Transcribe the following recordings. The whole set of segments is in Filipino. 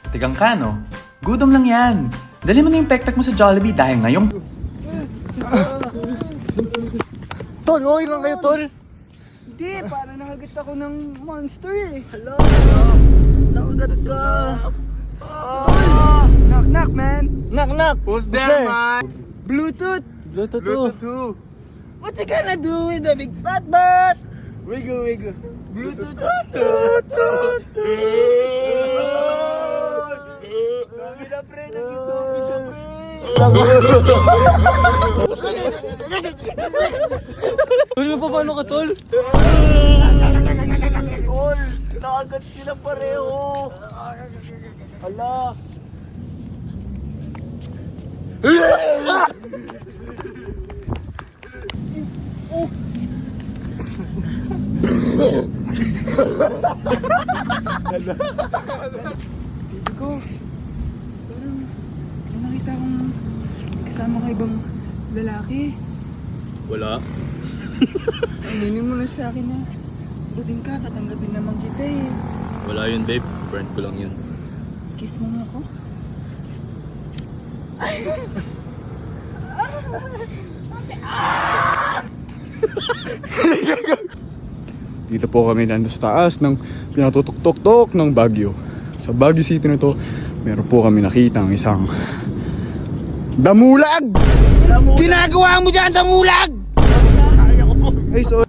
Tigang ka, no? Gutom lang yan. Dali mo na yung pekpek mo sa Jollibee dahil ngayong... Tol, okay lang kayo, tol. Hindi, para nakagat ako ng monster eh. Hala, nakagat ka. Knock knock, man. Knock, knock. Who's there, man? Bluetooth. Bluetooth Bluetooth who? What you gonna do with the big fat butt? Wiggle, wiggle. Bluetooth. Grabe na pre, nag-zombie siya pre. Tol, paano ka, tol? Tol, nakagat sila pareho. Hala. Dito ko. Parang may nakita akong kasama ka ibang lalaki. Wala. Aminin mo na sa akin na buting ka, tatanggapin naman kita eh. Wala yun, babe. Friend ko lang yun. Kiss mo nga ako. Dito po kami nandun sa taas ng pinatutok-tok-tok ng Baguio. Sa Baguio City na to, meron po kami nakitang isang damulag! Ginagawa mo dyan, damulag! Ay, so...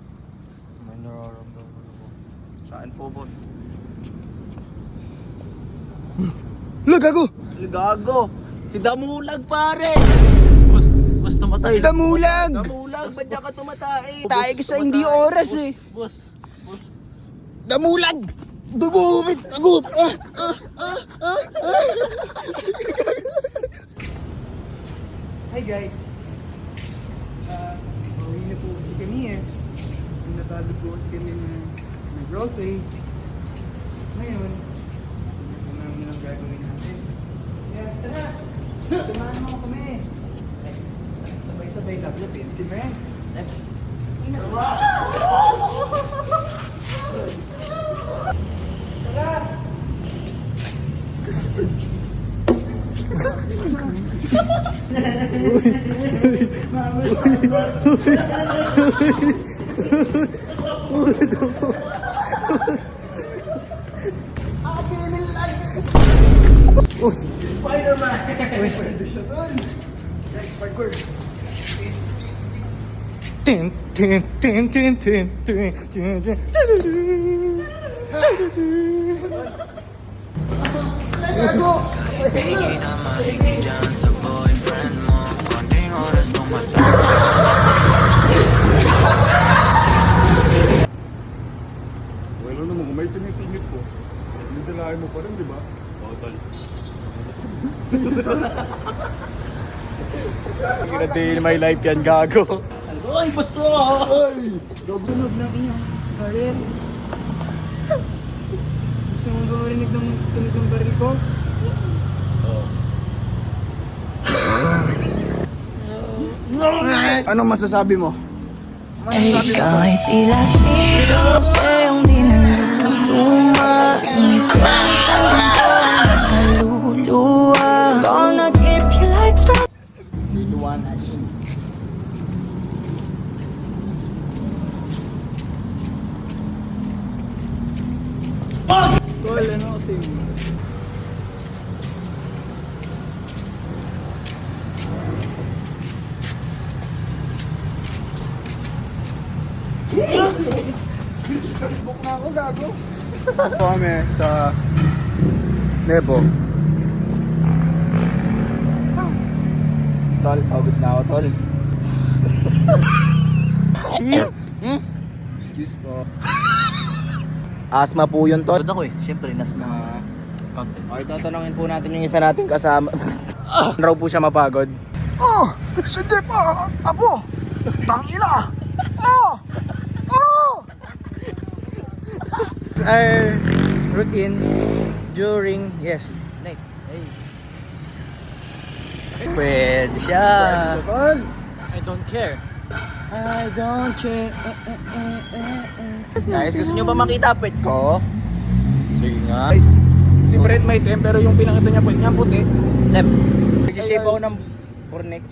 Saan po, boss? Gago! Gago! Si Damulag, pare! Boss, tumatay. Damulag! Damulag, ba't ka tumatay? Tayo sa hindi oras eh. Boss. Damulag! Dugumit! Agut! Hi guys! Pauwi na po kasi kami eh. Natalo po kasi kami na nag-roleplay. Ngayon, ito namin ang gagawin natin. Kaya tara! Samahan mo kami! Sabay-sabay lablapin si Maren. Tara! Spider-Man! Pwede siya doon! Guys, parkour! Tin, tin, tin, tin, tin, tin, tin, tin. Well, naman, kung may tinisingit ko, nidalahin mo pa rin, di ba? Oo, tol. Gonna day in my life yan, gago. Ay, baso! Tunog ng iyong baril. Gusto mo ba marinig ng tunog ng baril ko? Anong masasabi mo? Kahit tila sino sa iyong dinaluluma, ngunit kahit ang ganito ang nakaluluwa. Gonna keep you like that. 3, 2, 1, action. Tol, ano kasi yun? Facebook na ako, gago. Ito kami sa Nebo. Tol, pagod na ako, tol. Excuse po. Asma po yun, tol. Ako eh, syempre nasma content. Okay, tatanungin po natin yung isa nating kasama. Raw po siya mapagod. Oh! Sige po! Apo! Tangina! Oh! Oh! Our routine during, night. Pwede siya. Pwede siya, tol. I don't care. Guys, gusto nyo ba makita pet ko? Sige nga. Guys, Si Brett may itim, pero yung pinakita niya po, niya puti. Nagsishape ako ng burnek.